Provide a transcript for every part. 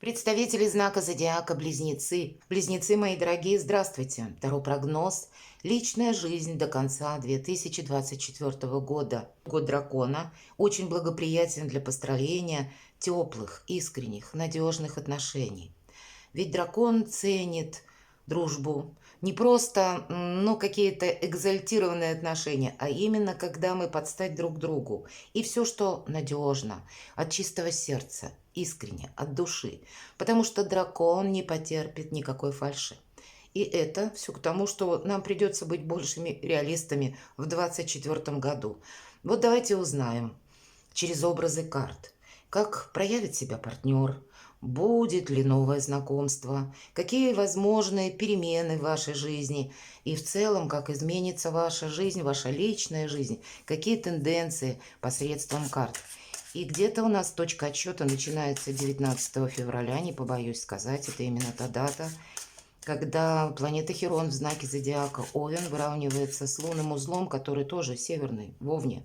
Представители знака зодиака Близнецы. Близнецы, мои дорогие, здравствуйте. Таро прогноз. Личная жизнь до конца 2024 года. Год дракона очень благоприятен для построения теплых, искренних, надежных отношений. Ведь дракон ценит дружбу. Не просто, какие-то экзальтированные отношения, а именно, когда мы подстать друг другу. И все, что надежно, от чистого сердца, искренне, от души. Потому что дракон не потерпит никакой фальши. И это все к тому, что нам придется быть большими реалистами в 2024 году. Вот давайте узнаем через образы карт, как проявит себя партнер, будет ли новое знакомство, какие возможные перемены в вашей жизни и в целом, как изменится ваша жизнь, ваша личная жизнь, какие тенденции посредством карт. И где-то у нас точка отсчета начинается 19 февраля, не побоюсь сказать, это именно та дата, когда планета Херон в знаке зодиака Овен выравнивается с лунным узлом, который тоже северный, в Овне.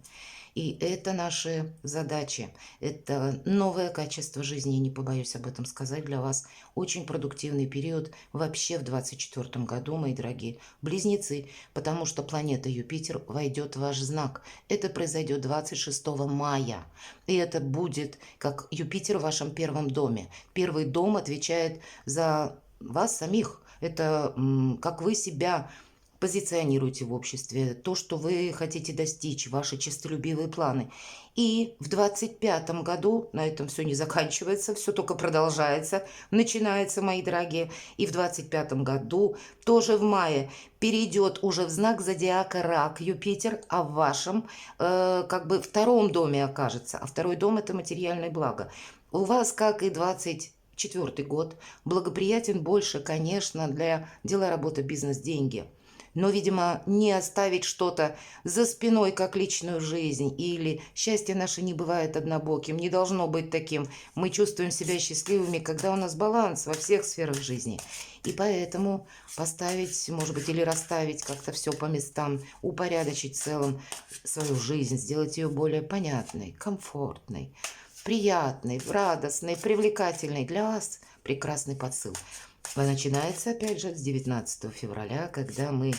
И это наши задачи, это новое качество жизни, не побоюсь об этом сказать для вас. Очень продуктивный период вообще в 2024 году, мои дорогие близнецы, потому что планета Юпитер войдет в ваш знак. Это произойдет 26 мая. И это будет как Юпитер в вашем первом доме. Первый дом отвечает за вас самих. Это как вы себя позиционируете в обществе, то, что вы хотите достичь, ваши честолюбивые планы. И в 25 году, на этом все не заканчивается, все только продолжается, начинается, мои дорогие. И в 25 году, тоже в мае, перейдет уже в знак зодиака Рак Юпитер, а в вашем втором доме окажется. А второй дом – это материальное благо. У вас, как и 24 год, благоприятен больше, конечно, для дела, работы, бизнес, деньги. Но, видимо, не оставить что-то за спиной, как личную жизнь, или счастье наше не бывает однобоким, не должно быть таким. Мы чувствуем себя счастливыми, когда у нас баланс во всех сферах жизни. И поэтому поставить, может быть, или расставить как-то все по местам, упорядочить в целом свою жизнь, сделать ее более понятной, комфортной, приятной, радостной, привлекательной для вас. Прекрасный посыл. Начинается, опять же, с 19 февраля, когда мы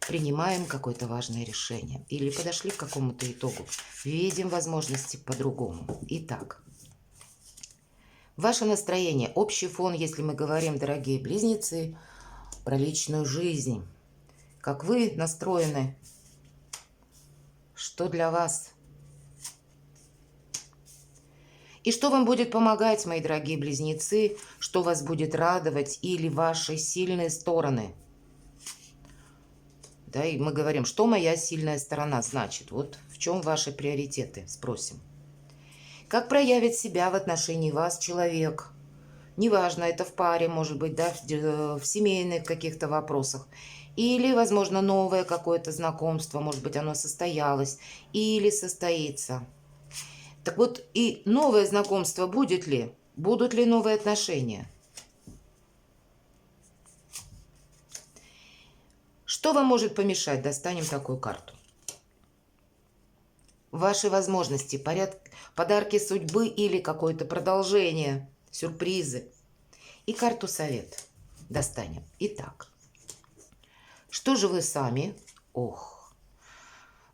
принимаем какое-то важное решение или подошли к какому-то итогу, видим возможности по-другому. Итак, ваше настроение, общий фон, если мы говорим, дорогие близнецы, про личную жизнь. Как вы настроены, что для вас. И что вам будет помогать, мои дорогие близнецы, что вас будет радовать или ваши сильные стороны. Да, и мы говорим, что моя сильная сторона значит. Вот в чем ваши приоритеты, спросим. Как проявит себя в отношении вас человек? Неважно, это в паре, может быть, да, в семейных каких-то вопросах. Или, возможно, новое какое-то знакомство, может быть, оно состоялось или состоится. Так вот, и новое знакомство будет ли? Будут ли новые отношения? Что вам может помешать? Достанем такую карту. Ваши возможности, подарки судьбы или какое-то продолжение, сюрпризы. И карту совет достанем. Итак, что же вы сами? Ох.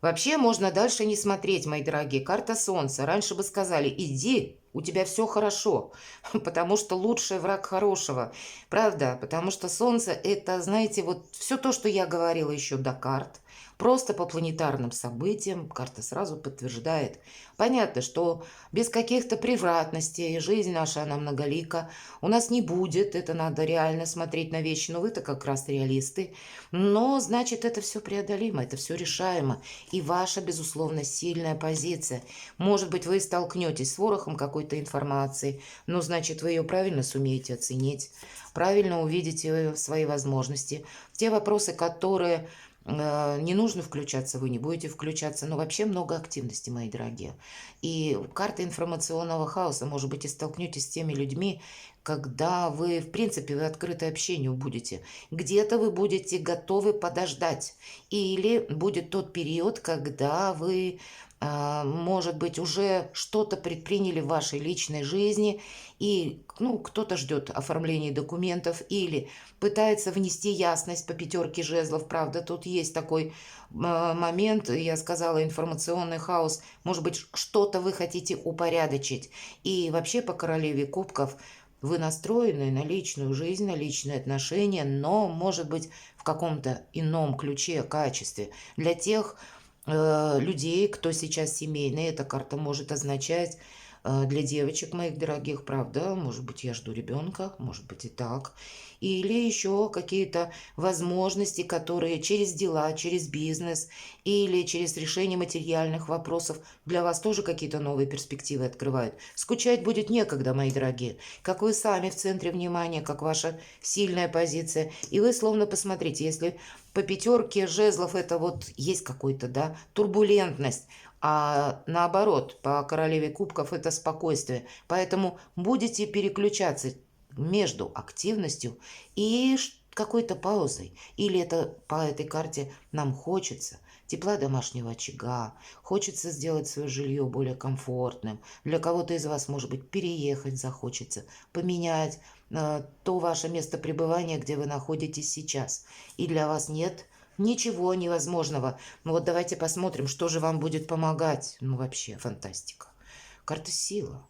Вообще можно дальше не смотреть, мои дорогие. Карта Солнца. Раньше бы сказали, иди, у тебя все хорошо. Потому что лучший враг хорошего. Правда? Потому что Солнце это, знаете, вот все то, что я говорила еще до карт. Просто по планетарным событиям карта сразу подтверждает. Понятно, что без каких-то превратностей жизнь наша, она многолика. У нас не будет, это надо реально смотреть на вещи. Но вы-то как раз реалисты. Но, значит, это все преодолимо, это все решаемо. И ваша, безусловно, сильная позиция. Может быть, вы столкнетесь с ворохом какой-то информации. Но, значит, вы ее правильно сумеете оценить. Правильно увидите свои возможности. Те вопросы, которые не нужно включаться, вы не будете включаться, но вообще много активности, мои дорогие. И карта информационного хаоса, может быть, и столкнетесь с теми людьми, когда вы, в принципе, вы открыты общению будете. Где-то вы будете готовы подождать. Или будет тот период, когда вы может быть, уже что-то предприняли в вашей личной жизни, и кто-то ждет оформления документов или пытается внести ясность по пятерке жезлов. Правда, тут есть такой момент, я сказала, информационный хаос. Может быть, что-то вы хотите упорядочить. И вообще по королеве кубков вы настроены на личную жизнь, на личные отношения, но, может быть, в каком-то ином ключе, качестве. Для тех людей, кто сейчас семейный, эта карта может означать для девочек моих дорогих, правда, может быть, я жду ребенка, может быть и так, или еще какие-то возможности, которые через дела, через бизнес или через решение материальных вопросов для вас тоже какие-то новые перспективы открывают. Скучать будет некогда, мои дорогие, как вы сами в центре внимания, как ваша сильная позиция, и вы словно посмотрите, если по пятерке жезлов это вот есть какой-то, да, турбулентность, а наоборот, по королеве кубков это спокойствие. Поэтому будете переключаться между активностью и какой-то паузой. Или это по этой карте нам хочется тепла домашнего очага, хочется сделать свое жилье более комфортным. Для кого-то из вас, может быть, переехать захочется, поменять то ваше место пребывания, где вы находитесь сейчас. И для вас нет ничего невозможного. Ну вот давайте посмотрим, что же вам будет помогать. Ну вообще фантастика. Карта сила.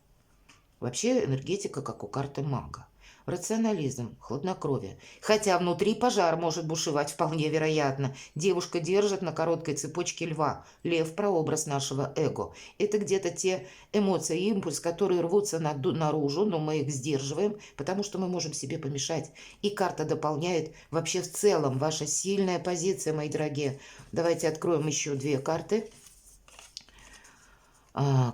Вообще энергетика, как у карты мага. Рационализм, хладнокровие. Хотя внутри пожар может бушевать вполне вероятно. Девушка держит на короткой цепочке льва. Лев – прообраз нашего эго. Это где-то те эмоции, импульс, которые рвутся наружу, но мы их сдерживаем, потому что мы можем себе помешать. И карта дополняет вообще в целом ваша сильная позиция, мои дорогие. Давайте откроем еще две карты.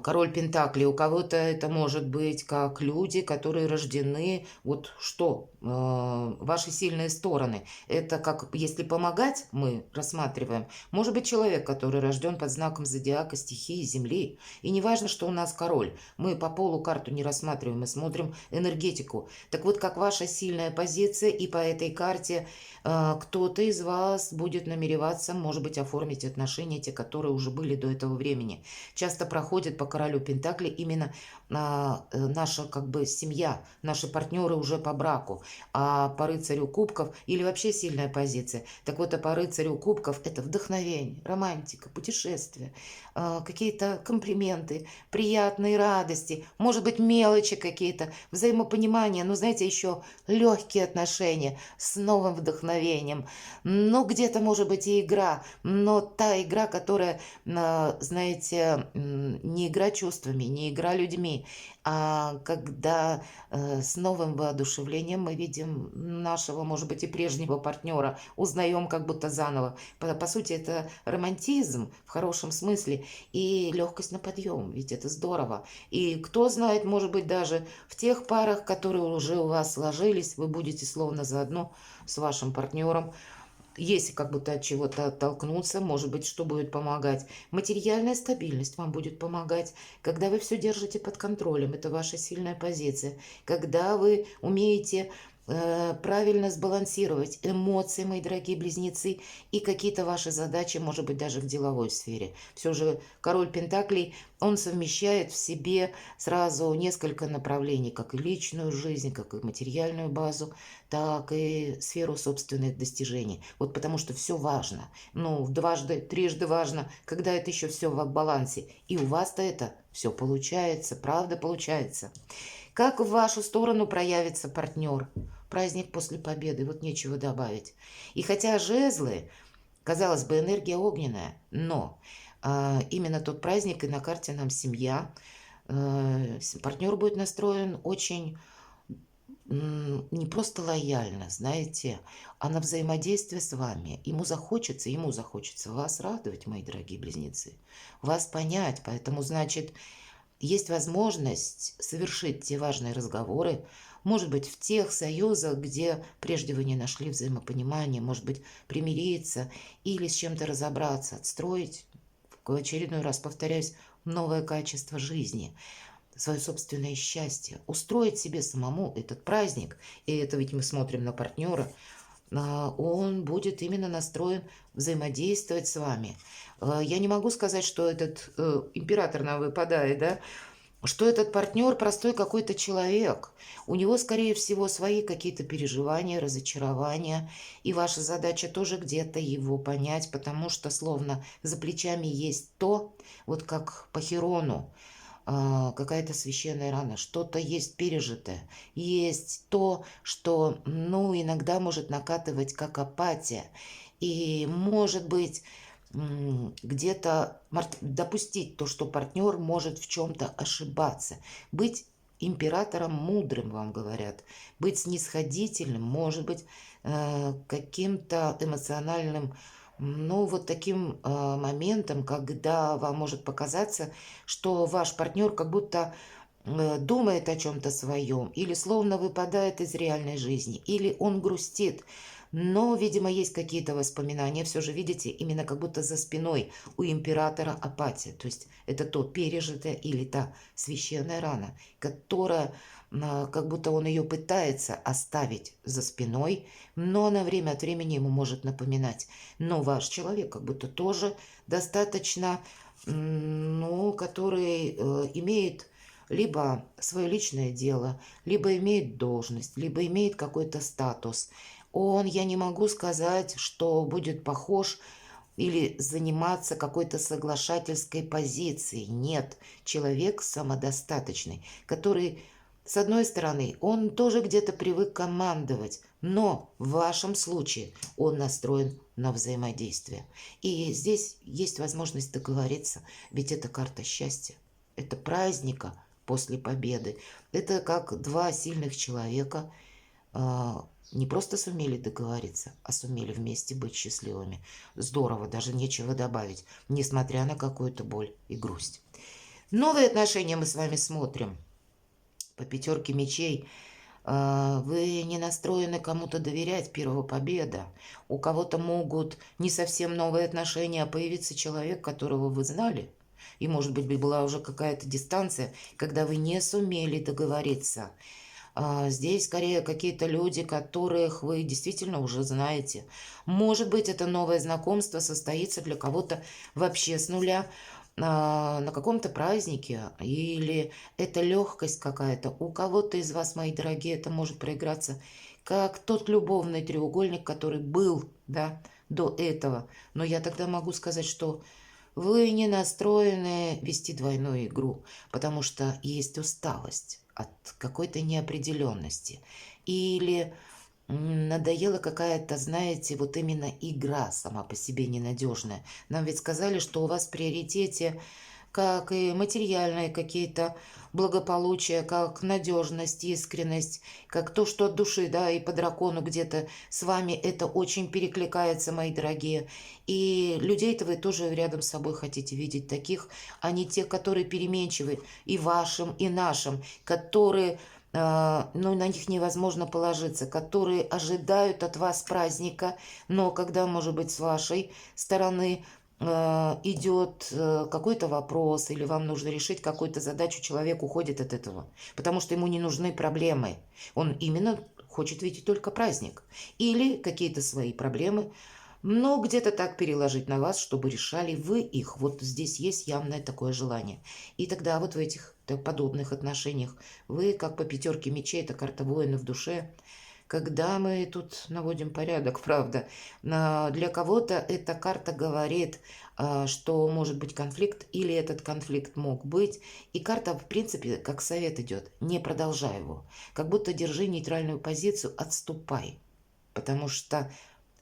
Король Пентаклей. У кого-то это может быть как люди, которые рождены. Вот что? Ваши сильные стороны. Это как, если помогать, мы рассматриваем. Может быть человек, который рожден под знаком зодиака стихии Земли. И не важно, что у нас король. Мы по полу карту не рассматриваем, мы смотрим энергетику. Так вот, как ваша сильная позиция, и по этой карте кто-то из вас будет намереваться, может быть, оформить отношения, те, которые уже были до этого времени. Часто проходит по королю Пентаклей именно наша как бы семья, наши партнеры уже по браку. А по рыцарю кубков или вообще сильная позиция. Так вот, а по рыцарю кубков это вдохновение, романтика, путешествия, какие-то комплименты, приятные радости, может быть, мелочи какие-то, взаимопонимание, ну, знаете, еще легкие отношения с новым вдохновением. Ну, где-то, может быть, и игра, но та игра, которая, знаете, не игра чувствами, не игра людьми, а когда с новым воодушевлением мы видим нашего, может быть, и прежнего партнера, узнаем как будто заново. По сути, это романтизм в хорошем смысле и легкость на подъем, ведь это здорово. И кто знает, может быть, даже в тех парах, которые уже у вас сложились, вы будете словно заодно с вашим партнером. Если как будто от чего-то оттолкнуться, может быть, что будет помогать? Материальная стабильность вам будет помогать, когда вы все держите под контролем. Это ваша сильная позиция. Когда вы умеете правильно сбалансировать эмоции, мои дорогие близнецы, и какие-то ваши задачи, может быть, даже в деловой сфере. Все же король Пентаклей, он совмещает в себе сразу несколько направлений, как и личную жизнь, как и материальную базу, так и сферу собственных достижений. Вот потому что все важно. Ну, дважды, трижды важно, когда это еще все в балансе. И у вас-то это все получается, правда получается. Как в вашу сторону проявится партнер? Праздник после победы, вот нечего добавить. И хотя жезлы, казалось бы, энергия огненная, но именно тот праздник, и на карте нам семья, партнер будет настроен очень не просто лояльно, знаете, а на взаимодействие с вами. Ему захочется вас радовать, мои дорогие близнецы, вас понять, поэтому, значит, есть возможность совершить те важные разговоры, может быть, в тех союзах, где прежде вы не нашли взаимопонимания, может быть, примириться или с чем-то разобраться, отстроить, в очередной раз повторяюсь, новое качество жизни, свое собственное счастье, устроить себе самому этот праздник, и это ведь мы смотрим на партнера, он будет именно настроен взаимодействовать с вами. Я не могу сказать, что этот император нам выпадает, да, что этот партнер простой какой-то человек. У него, скорее всего, свои какие-то переживания, разочарования. И ваша задача тоже где-то его понять, потому что словно за плечами есть то, вот как по Хирону, какая-то священная рана, что-то есть пережитое, есть то, что, ну, иногда может накатывать как апатия. И, может быть, где-то допустить то, что партнер может в чем-то ошибаться. Быть императором мудрым, вам говорят. Быть снисходительным, может быть, каким-то эмоциональным, ну, вот таким моментом, когда вам может показаться, что ваш партнер как будто думает о чем-то своем, или словно выпадает из реальной жизни, или он грустит. Но, видимо, есть какие-то воспоминания. Все же, видите, именно как будто за спиной у императора апатия. То есть это то пережитое или та священная рана, которая, как будто он ее пытается оставить за спиной, но на время от времени ему может напоминать. Но ваш человек как будто тоже достаточно, ну, который имеет либо свое личное дело, либо имеет должность, либо имеет какой-то статус. Он, я не могу сказать, что будет похож или заниматься какой-то соглашательской позицией. Нет, человек самодостаточный, который, с одной стороны, он тоже где-то привык командовать, но в вашем случае он настроен на взаимодействие. И здесь есть возможность договориться, ведь это карта счастья, это праздника после победы. Это как два сильных человека не просто сумели договориться, а сумели вместе быть счастливыми. Здорово, даже нечего добавить, несмотря на какую-то боль и грусть. Новые отношения мы с вами смотрим по пятерке мечей. Вы не настроены кому-то доверять, первая победа. У кого-то могут не совсем новые отношения, а появиться человек, которого вы знали. И, может быть, была уже какая-то дистанция, когда вы не сумели договориться. Здесь скорее какие-то люди, которых вы действительно уже знаете. Может быть, это новое знакомство состоится для кого-то вообще с нуля, на каком-то празднике, или это легкость какая-то. У кого-то из вас, мои дорогие, это может проиграться как тот любовный треугольник, который был, да, до этого. Но я тогда могу сказать, что вы не настроены вести двойную игру, потому что есть усталость от какой-то неопределенности. Или надоела какая-то, знаете, вот именно игра сама по себе ненадежная. Нам ведь сказали, что у вас в приоритете как и материальные какие-то благополучия, как надежность, искренность, как то, что от души, да, и по дракону где-то с вами это очень перекликается, мои дорогие. И людей-то вы тоже рядом с собой хотите видеть таких, а не тех, которые переменчивы и вашим, и нашим, которые, ну, на них невозможно положиться, которые ожидают от вас праздника, но когда, может быть, с вашей стороны идет какой-то вопрос, или вам нужно решить какую-то задачу, человек уходит от этого, потому что ему не нужны проблемы. Он именно хочет видеть только праздник или какие-то свои проблемы, но где-то так переложить на вас, чтобы решали вы их. Вот здесь есть явное такое желание. И тогда вот в этих подобных отношениях вы, как по пятерке мечей, это карта воина в душе, когда мы тут наводим порядок, правда. Для кого-то эта карта говорит, что может быть конфликт, или этот конфликт мог быть. И карта, в принципе, как совет идет, не продолжай его. Как будто держи нейтральную позицию, отступай. Потому что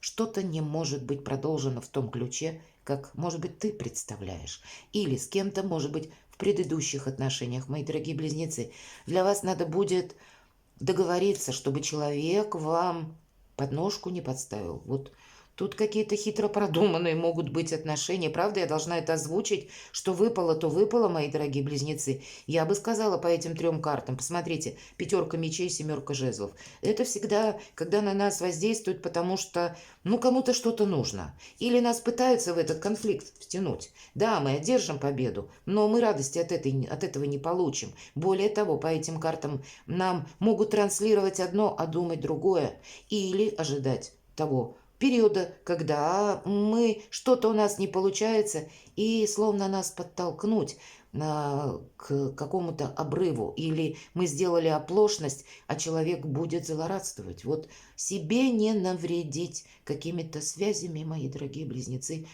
что-то не может быть продолжено в том ключе, как, может быть, ты представляешь. Или с кем-то, может быть, в предыдущих отношениях, мои дорогие близнецы. Для вас надо будет договориться, чтобы человек вам подножку не подставил. Вот тут какие-то хитро продуманные могут быть отношения. Правда, я должна это озвучить, что выпало, то выпало, мои дорогие близнецы. Я бы сказала по этим трем картам. Посмотрите, пятерка мечей, семерка жезлов. Это всегда, когда на нас воздействует, потому что, ну, кому-то что-то нужно. Или нас пытаются в этот конфликт втянуть. Да, мы одержим победу, но мы радости от этого не получим. Более того, по этим картам нам могут транслировать одно, а думать другое. Или ожидать того периода, когда что-то у нас не получается, и словно нас подтолкнуть к какому-то обрыву, или мы сделали оплошность, а человек будет злорадствовать. Вот себе не навредить какими-то связями, мои дорогие близнецы,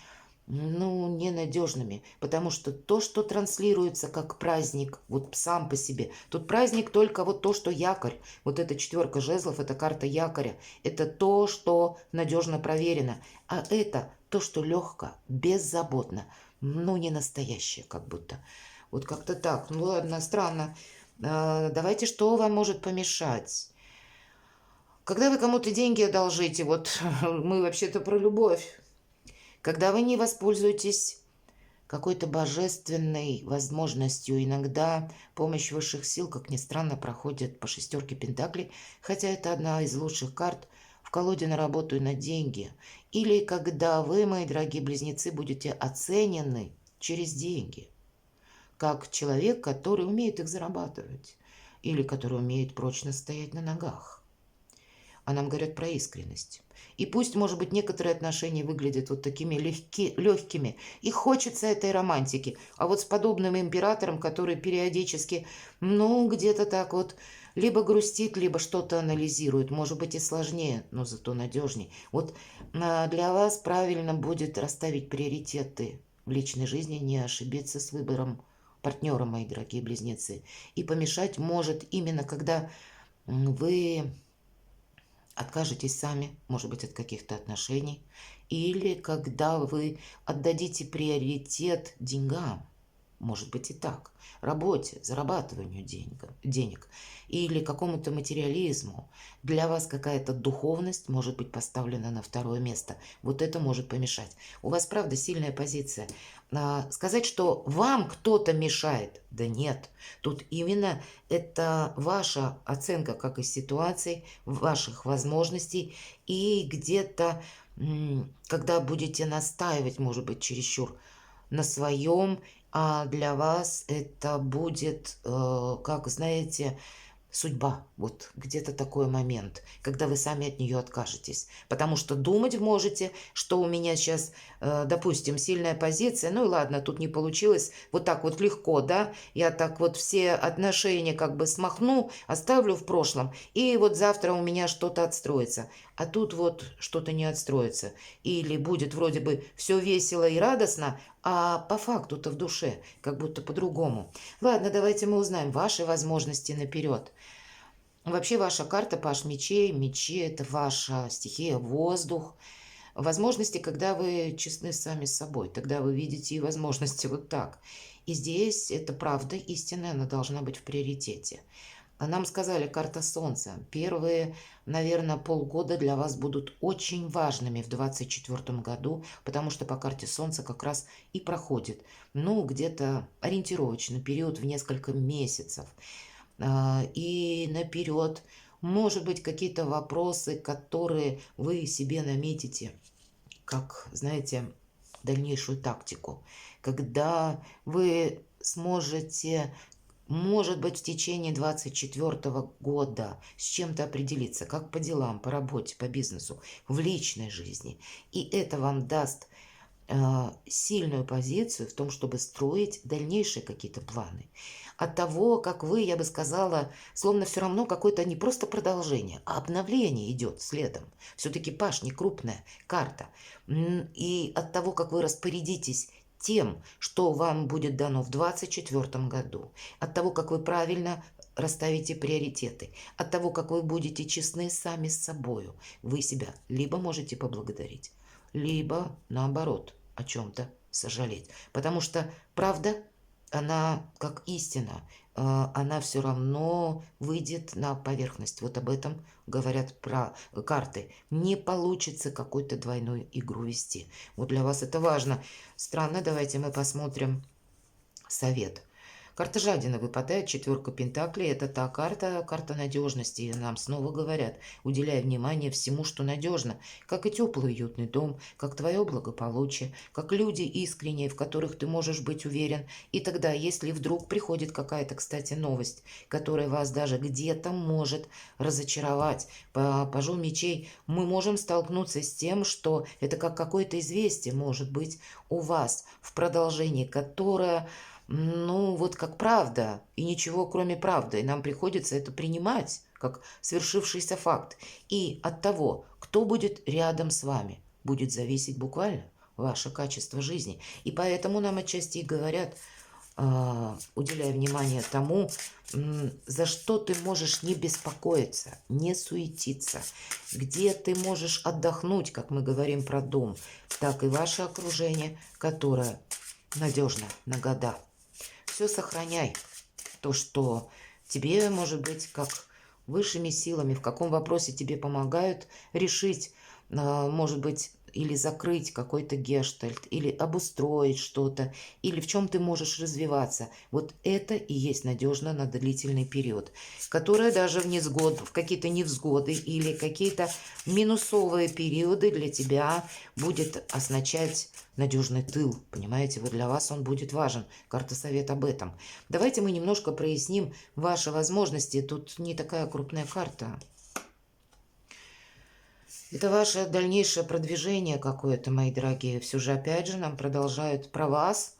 ненадежными, потому что то, что транслируется как праздник, вот сам по себе, тут праздник только вот то, что якорь, вот эта четверка жезлов, это карта якоря, это то, что надежно проверено, а это то, что легко, беззаботно, не настоящее как будто. Вот как-то так. Ну ладно, странно. Давайте, что вам может помешать? Когда вы кому-то деньги одолжите, вот мы вообще-то про любовь, когда вы не воспользуетесь какой-то божественной возможностью, иногда помощь высших сил, как ни странно, проходит по шестерке пентаклей, хотя это одна из лучших карт в колоде на работу и на деньги. Или когда вы, мои дорогие близнецы, будете оценены через деньги, как человек, который умеет их зарабатывать, или который умеет прочно стоять на ногах. А нам говорят про искренность. И пусть, может быть, некоторые отношения выглядят вот такими легкими, и хочется этой романтики. А вот с подобным императором, который периодически, где-то так вот, либо грустит, либо что-то анализирует, может быть и сложнее, но зато надежнее. Вот для вас правильно будет расставить приоритеты в личной жизни, не ошибиться с выбором партнера, мои дорогие близнецы. И помешать может именно когда вы откажетесь сами, может быть, от каких-то отношений, или когда вы отдадите приоритет деньгам, может быть и так, работе, зарабатыванию денег или какому-то материализму. Для вас какая-то духовность может быть поставлена на второе место. Вот это может помешать. У вас, правда, сильная позиция. Сказать, что вам кто-то мешает, да нет. Тут именно это ваша оценка как из ситуаций, ваших возможностей, и где-то, когда будете настаивать, может быть, чересчур на своем, а для вас это будет, как знаете, судьба. Вот где-то такой момент, когда вы сами от нее откажетесь. Потому что думать можете, что у меня сейчас, допустим, сильная позиция, ну и ладно, тут не получилось, вот так вот легко, да, я так вот все отношения как бы смахну, оставлю в прошлом, и вот завтра у меня что-то отстроится. А тут вот что-то не отстроится. Или будет вроде бы все весело и радостно, а по факту-то в душе как будто по-другому. Ладно, давайте мы узнаем ваши возможности наперед. Вообще ваша карта Паш мечей. Мечи – это ваша стихия, воздух. Возможности, когда вы честны сами с собой. Тогда вы видите и возможности вот так. И здесь это правда истинная, она должна быть в приоритете. А нам сказали, карта Солнца. Первые, наверное, полгода для вас будут очень важными в 2024 году, потому что по карте Солнца как раз и проходит, где-то ориентировочно период в несколько месяцев. И наперед, может быть, какие-то вопросы, которые вы себе наметите, как, знаете, дальнейшую тактику, когда вы сможете, может быть, в течение 2024 года с чем-то определиться, как по делам, по работе, по бизнесу, в личной жизни. И это вам даст сильную позицию в том, чтобы строить дальнейшие какие-то планы. От того, как вы, я бы сказала, словно все равно какое-то не просто продолжение, а обновление идет следом. Все-таки Паш не крупная карта. И от того, как вы распорядитесь тем, что вам будет дано в 2024 году, от того, как вы правильно расставите приоритеты, от того, как вы будете честны сами с собою, вы себя либо можете поблагодарить, либо наоборот о чем-то сожалеть. Потому что правда, она как истина, она все равно выйдет на поверхность. Вот об этом говорят про карты. Не получится какую-то двойную игру вести. Вот для вас это важно. Странно, давайте мы посмотрим совет. Карта жадина выпадает, четверка пентаклей. Это та карта надежности. И нам снова говорят, уделяй внимание всему, что надежно, как и теплый уютный дом, как твое благополучие, как люди искренние, в которых ты можешь быть уверен. И тогда, если вдруг приходит какая-то, кстати, новость, которая вас даже где-то может разочаровать, по пажу мечей мы можем столкнуться с тем, что это как какое-то известие может быть у вас в продолжении, которое, ну, вот как правда, и ничего кроме правды. И нам приходится это принимать как свершившийся факт. И от того, кто будет рядом с вами, будет зависеть буквально ваше качество жизни. И поэтому нам отчасти говорят, уделяя внимание тому, за что ты можешь не беспокоиться, не суетиться, где ты можешь отдохнуть, как мы говорим про дом, так и ваше окружение, которое надежно на года. Все сохраняй. То, что тебе, может быть, как высшими силами, в каком вопросе тебе помогают решить, может быть, или закрыть какой-то гештальт, или обустроить что-то, или в чем ты можешь развиваться. Вот это и есть надежно на длительный период, которое даже в какие-то невзгоды или какие-то минусовые периоды для тебя будет означать надежный тыл. Понимаете, вот для вас он будет важен. Карта совет об этом. Давайте мы немножко проясним ваши возможности. Тут не такая крупная карта. Это ваше дальнейшее продвижение какое-то, мои дорогие. Все же, опять же, нам продолжают про вас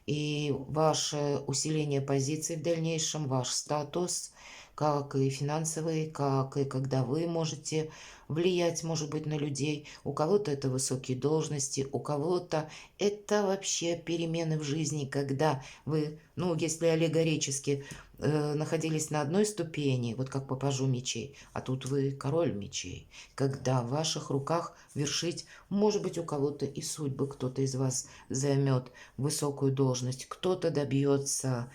и ваше усиление позиций в дальнейшем, ваш статус, как и финансовый, как и когда вы можете влиять, может быть, на людей. У кого-то это высокие должности, у кого-то это вообще перемены в жизни, когда вы, ну, если аллегорически находились на одной ступени, вот как по пажу мечей, а тут вы король мечей, когда в ваших руках вершить, может быть, у кого-то и судьбы, кто-то из вас займет высокую должность, кто-то добьется,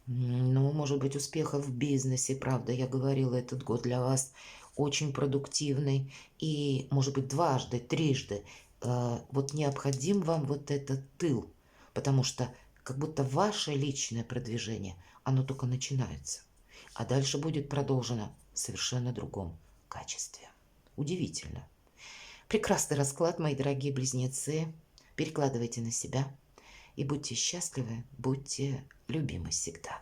ну, может быть, успеха в бизнесе, правда, я говорила, этот год для вас очень продуктивный, и, может быть, дважды, трижды, вот необходим вам вот этот тыл, потому что как будто ваше личное продвижение, оно только начинается, а дальше будет продолжено в совершенно другом качестве. Удивительно. Прекрасный расклад, мои дорогие близнецы. Перекладывайте на себя и будьте счастливы, будьте любимы всегда.